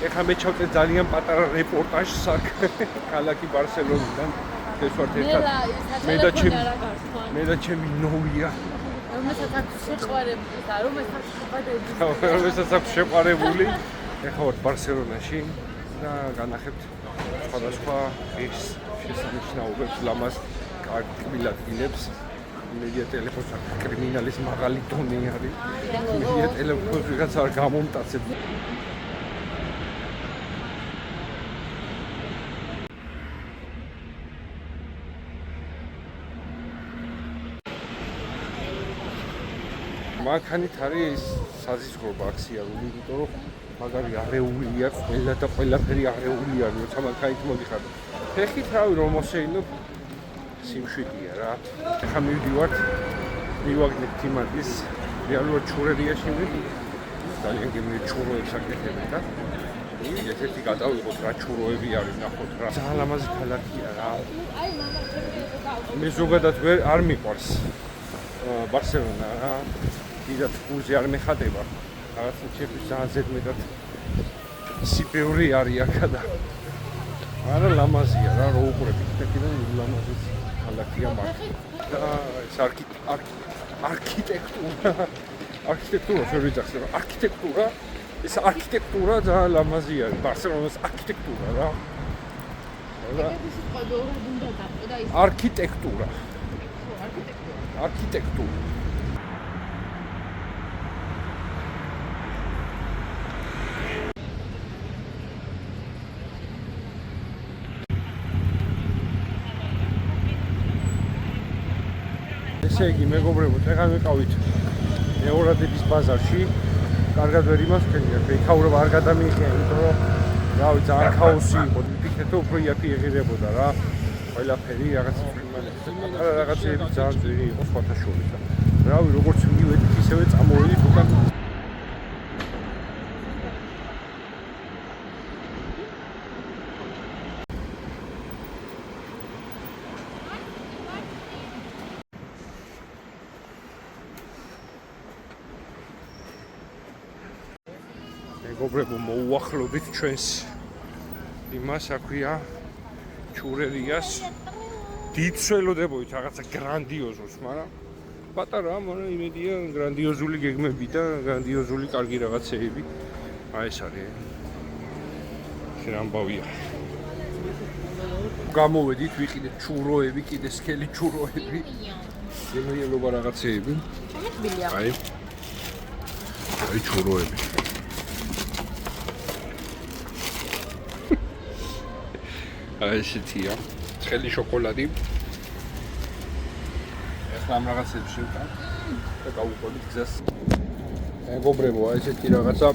ეხლა მე ჩავწერ ძალიან პატარა რეპორტაჟს აქ ქალაქი ბარსელონიდან. ეს ვარ ერთად. მე და ჩემი ნოვია. რომელსაც აქვს შეყვარებული და რომელსაც აქვს შეყვარებული. ეხლა ვარ ბარსელონაში და განახებთ სხვადასხვა ის შესანიშნაობებს, ლამაზ კარგ ადგილებს. მედია ტელეფონს აქ კრიმინალის მაღალი დონე არის. მედია ტელეფონს ვიღაც არ გამომტაცებს. მანქანით არის საზისხრობა აქციარული, იმიტომ რომ მაგარი არეულია, ყველა და ყველაფერი არეულია, როცა მანქანით მოდიხარ. ფეხით რავი რომ მოსეინო სიმშვიდეა რა. ეხლა მივაგდეთ თიმადის რეალურად ჩურერიაში ძალიან გემრიელი ჩუროებს აკეთებენ და ესეთი გადავიღოთ რა ჩუროები არის ნახოთ რა. ძალიან ლამაზი ქალაქია რა. მე ზოგადად არ მიყვარს ბარსელონა რა. დიდად ფულზე არ მეხადება. რაღაცა ჩემთვის ძალიან ზედმეტად სიბეური არის აქა და არა ლამაზია რა რო უყურებით კიდე ლამაზი ქალაქია მართლა. და ეს არქიტექტურა შევიძახე რა არქიტექტურა ეს არქიტექტურა ძალიან ლამაზი არის ბარსელონას არქიტექტურა რა. არქიტექტურა. ესე იგი მეგობრებო, ეხლა ვიყავით ევრადების ბაზარში. კარგად ვერ იმასქენია, იქაურობა არ გადამიიღია, იმიტომ რომ რავი, ძალიან ქაოსი იყო. ვიფიქრეთ, რომ უფრო იაფი ეღირებოდა რა. ყველაფერი რაღაცეები ძალიან ძლიერი იყო სხვათა შორის. რავი, როგორც მივედით, ისევე წამოვედით უკან. მეგობრებო, მოუახლოვდით ჩვენს იმას, აქვია ჩურერიას. დიდ სველოდებოით რაღაცა გრანდიოზულს, მაგრამ პატარაა, მაგრამ იმედია გრანდიოზული გეგმები და გრანდიოზული კარგი რაღაცეები. აი ეს არის. ეს ამბავია. გამოვედით, ვიყიდეთ ჩუროები, კიდე სქელი ჩუროები. გემრიელობა რაღაცეები. აი ჩუროები. აი ესეთია, ცხელი შოკოლადი. ეხლა ამ რაღაცებს შევკან და გავუყოლით გზას. მეგობრებო, აი ესეთი რაღაცა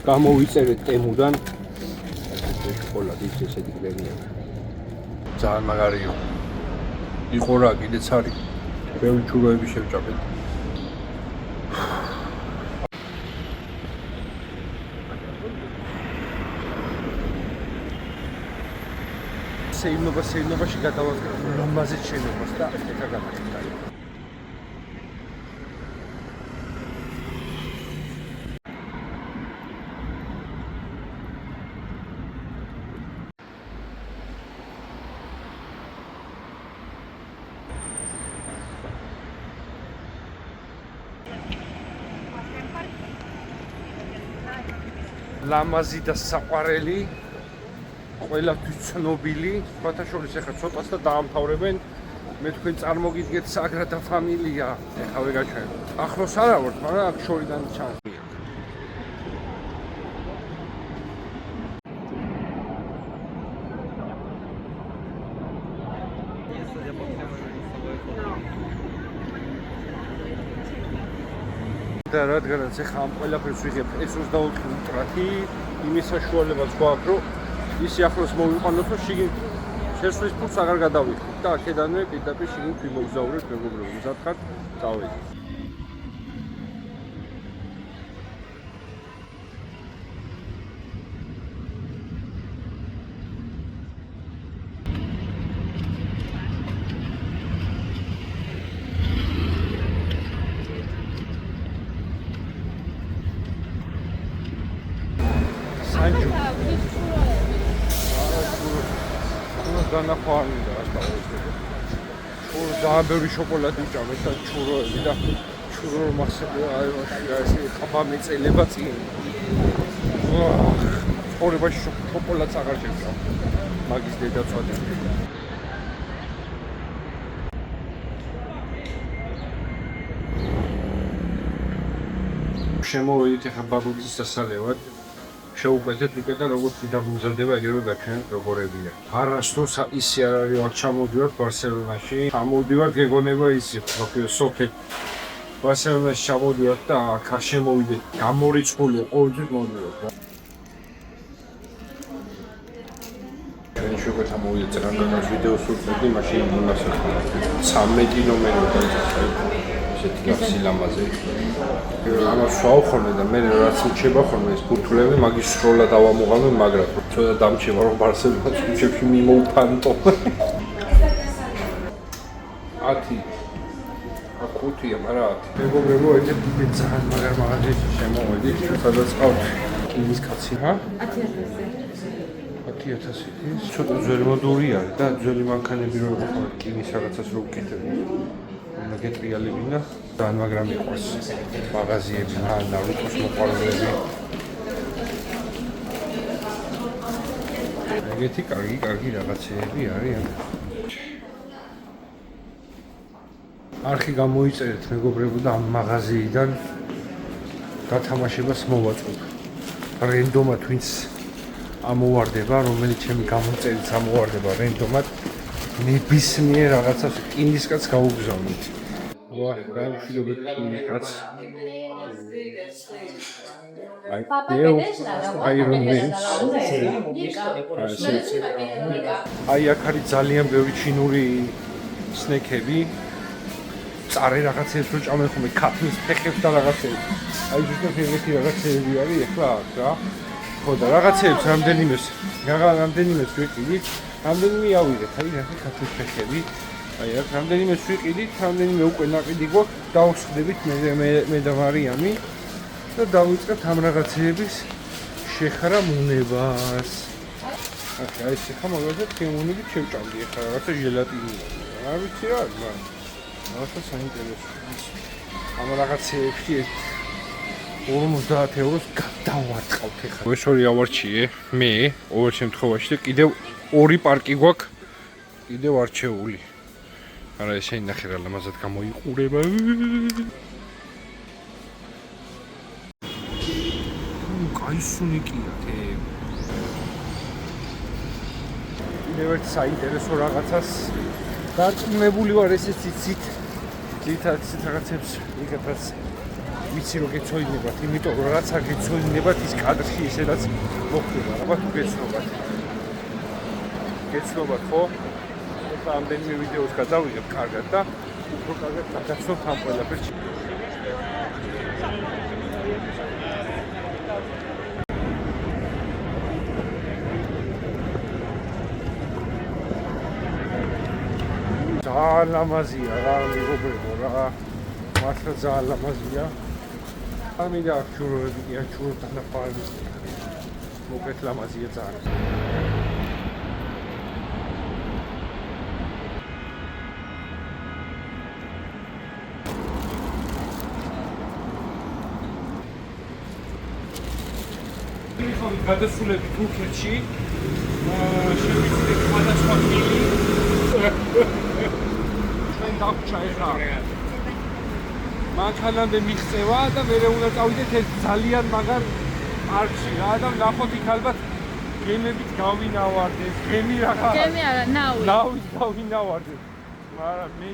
გამოვიწერეთ ტემუდან. ესეთი შოკოლადი, ესეთი გლენია. ძალიან მაგარია. იყო რა, კიდეც არის. ბევრი ჩუროები შევჭამეთ. სეიმნობაში გადავაგდეთ ლამაზი შენობას და ეხლა გადავიდეთ. ლამაზი და საყვარელი ყველაფრის ცნობილი, სხვათა შორის ეხლა ცოტას და დაამთავრებენ. მე თქვენ წარმოგიდგეთ საგრადა ფამილია, ეხლა ვეგაჩვენებ. ახლოს არა ვართ, მაგრამ აქ შორიდან ჩანს. და რადგანაც ეხლა ამ ყველაფერს ვიღებ S24 ультра-ი, იმის საშუალებაც გვაქვს, რომ ისი ახლოს მოვიყვანოთ, რომ შიგნით შესვლის ფულს აღარ გადავიხდით და აქედანვე პირდაპირ შიგნით ვიმოგზავრეთ, მეგობრებო, მზად ხართ, წავედით. ანჯუ. განახვარი და ასწავლეთ. ჩურო ძალიან ბევრი შოკოლადი ვჭამეთ და ჩუროები და ჩურო მასები აი ესე ხაბა მეწელება წინ. ცხოვრებაში შოკოლადს აღარ შევჭამ. მაგის დედა წვადი. შემოვიდით ახლა ბაბუის სასალევად. შეუყვეთეთ იქეთ და როგორც დაგმზადდება ეგრევე გაჩვენეთ როგორებია. არასდროს ისე არ არის ვარ ჩამოვიდივართ ბარსელონაში. ჩამოვიდივართ გეგონება ისე პროფილ სოფეთ. ბარსელონაში ჩამოვიდივართ და აქ შემოვიდეთ. გამორიცხული ყოველთვის მოვიდეთ. შეგეთ ამოვიდეთ რანგანას ვიდეოს ვუწევდი მაშინ იმასაც 13 ნომერი დაიწყე. ესეთი გასილამაზე. ამას ვაუხოვნე და მე რაც მიჩება ხოლმე ეს ბურთულები მაგის სროლა დავამოღამე, მაგრამ ცოტა დამჩება რომ ბარსელონას უჩებში მიმოვფანტო. 10 აკუთია, მაგრამ 10. მეგობრებო, ეგეთ ძალიან მაგარ მაღაზიაში შემოვედი, სადაც ყავთ კინის კაცი, რა? 10,000. ცოტა ძველი მოდური არის და ძველი მანქანები რო იყო კინის რაღაცას რო ვკითხები. გეტრიალებინა და მაგრამ იყოს მაღაზიები და რუკოს მოყოლები. ეგეთი კარგი რაღაცეები არიან. არხი გამოიწერეთ მეგობრებო და ამ მაღაზიიდან გათამაშებას მოვაწყობ. რენდომად ვინც ამოვარდება, რომელიც ჩემი გამოწერით ამოვარდება რენდომად, ნებისმიერ რაღაცას კინისკაც გაუგზავნით. ვა, გამშვიდობეთ კინისკაც. აი აქ არის ძალიან ბევრი ჩინური სნექები. წარე რაღაცებს რო ჭამენ ხოლმე ქაფის ფეხებს და რაღაცებს. აი ზუსტად ეგეთი რაღაცები არის ახლა აქ რა. ხო და რაღაცებს რამდენიმეს ვიყიდით, რამდენიმე ავიღეთ, აი რა ქაფის ფეხები. აი აქ რამდენიმეს ვიყიდით, რამდენიმე უკვე ნაყიდი გვაქვს, დავსხდებით მე და მარიამი და დავიწყებთ ამ რაღაცეების შეხრა მონებას. აი ეს ხა მაგალითად ქემონებით შევჭამდი ახლა რაღაცა ჟელატინია. არ ვიცი რა, მაგრამ რაღაცა საინტერესო. ამ რაღაცეებში 50 ევროს გადავარწყავთ ახლა. ეს ორი ავარჩიე მე ყოველ შემთხვევაში და კიდევ ორი პარკი გვაქვს კიდევ არჩეული. არა ესე ნახე რა ლამაზად გამოიყურება. კაი სუნიკია თე. კიდევ ერთ საინტერესო რაღაცას დარწმუნებული ვარ ესეც იცით. ძირითადად ისეთ რაღაცებს იგეთაც ვიცი რომ გეცოდინებათ, იმიტომ რომ რაც არ გეცოდინებათ ის კადრში ისედაც მოხდება. აბა თუ გეცნობათ ხო? ეხლა ამდენიმე ვიდეოს გადავიღებ კარგად და უფრო კარგად გადაცნობთ ამ ყველაფერს. ძალიან ლამაზია რა, მეგობრებო რა. მართლა ძალიან ლამაზია. ამიდა ჩუროები კი ჩურო თანაფარი. მოკეთ ლამაზია ძალიან. გადასულები თურქეთში. შევიცდით სხვადასხვა მილი. ჩვენ დავჭა ეხლა. მანქანამდე მიღწევა და მე უნდა წავიდეთ ეს ძალიან მაგარ პარკში რა და ნახოთ იქ ალბათ გემებით გავინავარდეთ. გემი რაღაც. გემი არა, ნავი. ნავით გავინავარდეთ. მაგრამ მე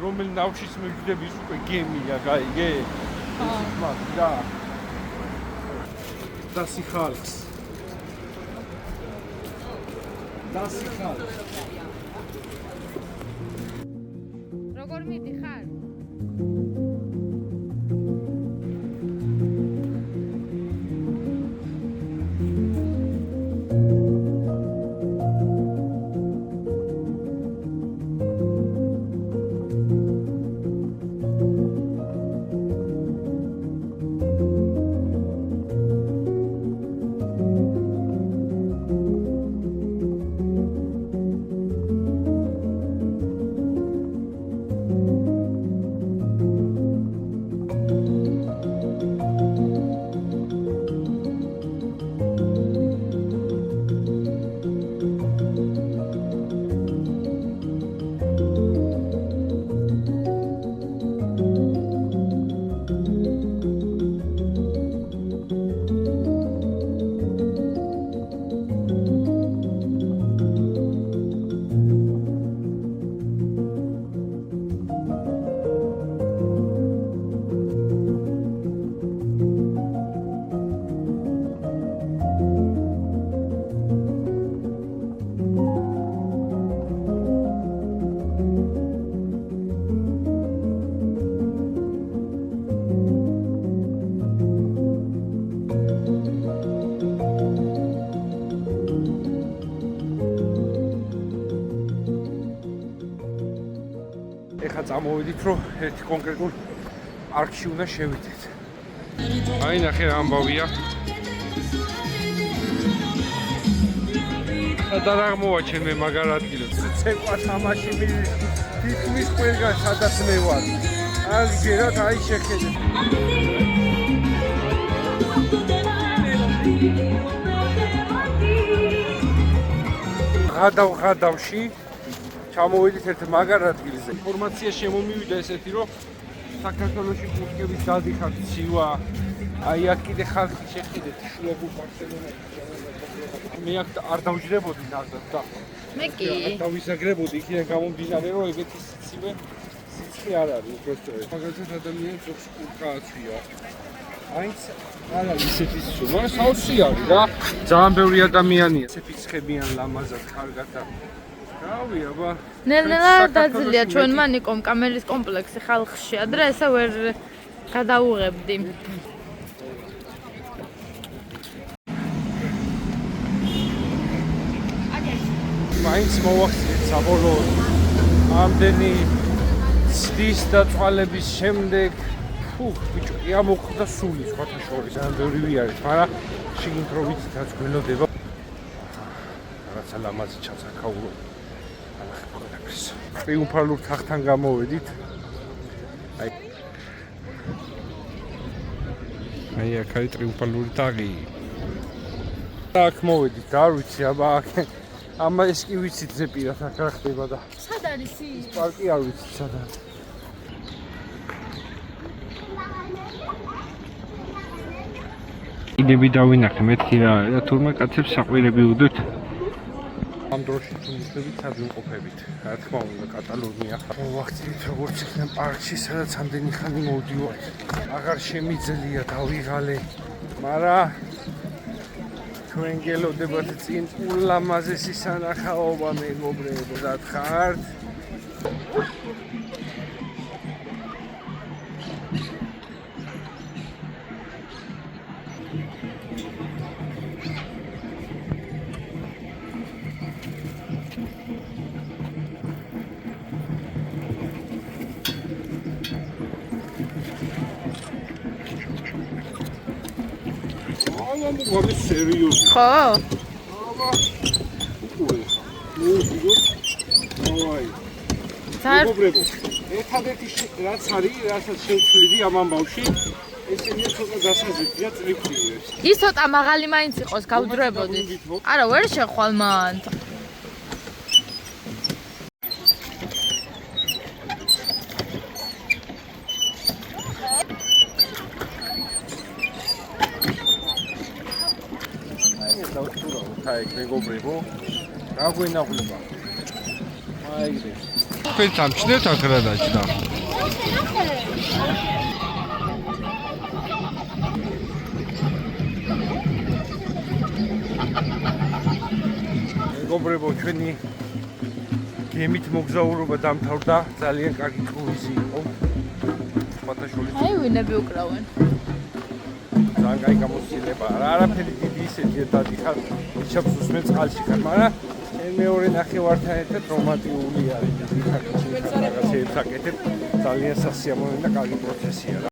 რომელ ნავშიც მივიძები ის უკვე გემია, გაიგე? ხო. და დასიხალხს. როგორ მიდიხარ? წამოვედით, რომ ერთი კონკრეტულ პარკში უნდა შევიდეთ. აი ნახე რა ამბავია. სადაც არ მოვაჩენ მე მაგარ ადგილებს. ცეკვა თამაში თითქმის ყველგან სადაც მე ვარ. არ ჯერათ აი შეხედეთ. ღადავში ჩამოვედით ერთ მაგარ ადგილზე. ინფორმაცია შემომივიდა ესეთი, რომ საქართველოში კურსკების დადიხართ ცივა. აი აქ კიდე ხალხი შეხედეთ შუაგულ ბარსელონაში. მე აქ არ დავჯდებოდი ნახეთ და მე კი დავისაგრებოდი იქიდან გამომდინარე, რომ ეგეთი სიცხე არ არის უბრალოდ. მაგალითად ადამიანს ოქს კურკა აცვია. აიც არ არის ისეთი სულ, მაგრამ საოცრი არის რა. ძალიან ბევრი ადამიანია. ცეფიცხებიან ლამაზად, კარგად და რავი, აბა. ნელ-ნელა დაძლია ჩვენმა ნიკომ კამერის კომპლექსი ხალხში. ადრე ესე ვერ გადაუღებდი. მაინც მოვახსენეთ საბოლოოდ ამდენი ცდის და წვალების შემდეგ ბიჭო, ამოხდა სული სხვათა შორის, ძალიან ბევრი არის, მაგრამ შიგნით რო ვიცით გველოდება. რაღაცა ლამაზი ჩასაქაურო. ანახე ყველაფერს. ტრიუმფალურ თაღთან გამოვედით. აი აქ არის ტრიუმფალური თაღი. აქ მოვედით, არ ვიცი, აბა აქ ამა ეს კი ვიცით ზეპირად აქ რა ხდება და სად არის ის? პარკი არ ვიცით სად არის. კიდები დავინახე მეთქი რა არის და თურმე კაცებს საყვირები უდოთ. ამ დროში თუნდებით ადვიმყოფებით. რა თქმა უნდა კატალონია. მოვახცით როგორც იქნება პარკში, სადაც ამდენი ხანი მოვდივართ. აღარ შემიძლია დავიღალე, მაგრამ ჩვენ გელოდებათ წინ ულამაზესი სანახაობა მეგობრებო, რა ხართ? ვამი სერიოზი. ხო? აბა. მოი. მეგობრებო, ერთადერთი რაც არის, რასაც შევცვლიდი ამ ამბავში, ესენია ცოტა დასაზრდია წრიფტივებს. ის ცოტა მაღალი მაინც იყოს, გავძრებოდით. არა, ვერ შეხვალ მან. აი მეგობრებო, რა გვენაღვლება? აიგე. თქვენ სამჩნევთ აქ რა დაჭდა? მეგობრებო, ჩვენი გემით მოგზაურობა დამთავრდა, ძალიან კარგი კრუიზი იყო. ფათაშოლის. აი ვინები უკრავენ. ძალიან კაი გამოცდილება. არაფერი დიდი ისეთი დადიხარ, იჩაბს უსმენ წყალში ხარ, მაგრამ მეორე ნახევართან ერთად რომანტიკული არის. რაღაცეებს აკეთებ, ძალიან სასიამოვნო და კარგი პროცესია რა.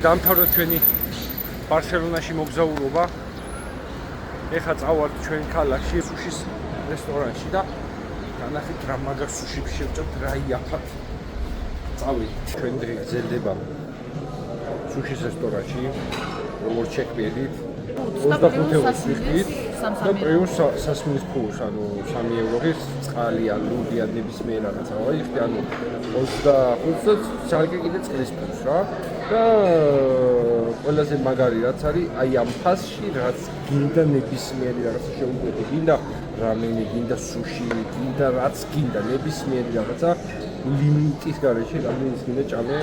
დამთავრდა ჩვენი ბარსელონაში მოგზაურობა. ეხლა წავართ ჩვენ ქალაქში სუშის რესტორანში და განახით რა მაგარ სუშიებს შევჭამთ, რა იაფად. წავიდით. ჩვენ დღე გრძელდება სუშის რესტორანში, როგორც შეგვედით 25 ევროს ვიხდით და პრიუს სასმის ფულს, ანუ 3 ევროის წყალი ან ლუდი ან ნებისმიერ რაღაცა ვაიხდი, ანუ 25-ს ძალკე კიდე წყლის ფულს რა. და ყველაზე მაგარი რაც არის, აი ამ ფასში რაც გინდა ნებისმიერი რაღაცა შეუკვეთე, გინდა რამენი, გინდა სუში, გინდა რაც გინდა ნებისმიერი რაღაცა ლიმიტის გარეშე, რამდენიც გინდა ჭამე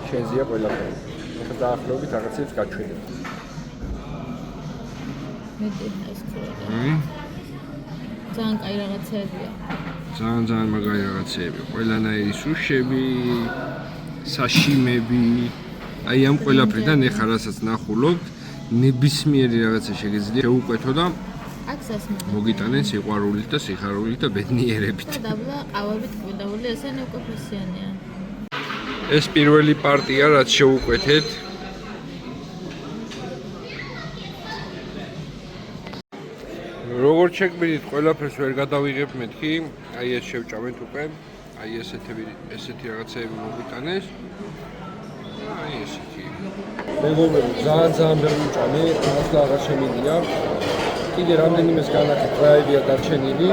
შენზეა ყველაფერი. ეხლა დაახლოებით რაღაცებს გაჩვენებ. ძალიან კაი რაღაცებია. ძალიან მაგარი რაღაცები. ყველანაირი სუშები, საშიმები. აი ამ ყველაფრიდან ეხლა რასაც ნახულობთ, ნებისმიერი რაღაცა შეგიძლია შეუკვეთო და აქ სასმელი. მოგიტანენ სიყვარულით და სიხარულით და ბედნიერებით. და დაბლა ყავებით კვიდაული ესენი უკვე ფესიანია. ეს პირველი პარტია რაც შეუკვეთეთ. როგორც შეგვიდით, ყველაფერს ვერ გადავიღებ მეთქი, აი ეს შევჭამეთ უკვე, აი ესეთი რაღაცები მოგიტანეს. აი ესეთი. მეგობრებო, ძალიან ვერ ვუჭამე, ახლა აღარ შემიძლია. კიდე რამდენიმეს განახეთ რაებია დარჩენილი.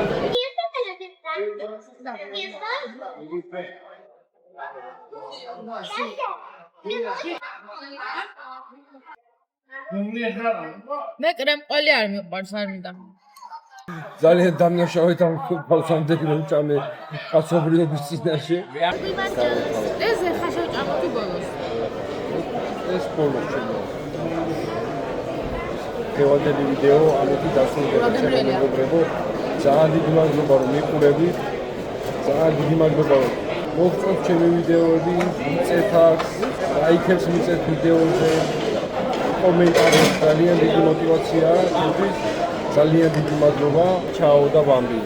მე კრემყოლი არ მიყვარს, არ მინდა. ძალიან დამნაშავედ ამ ფულს ამდენი ვუჭამე კაცობრიობის წინაშე. ეს ეხა შევჭამოდი ბოლოს. ეს ბოლოს ჩემო. დღევანდელი ვიდეო ამეთი დასრულდება. მეგობრებო, ძალიან დიდი მადლობა რომ მიყურებით. ძალიან დიდი მადლობა რომ მოგწონთ ჩემი ვიდეოები, მიწეთ აქ, ლაიქებს მიწეთ ვიდეოზე. კომენტარები ძალიან დიდი мотиваციაა, ძალიან დიდი მადლობა. ჩაო და ბამბი.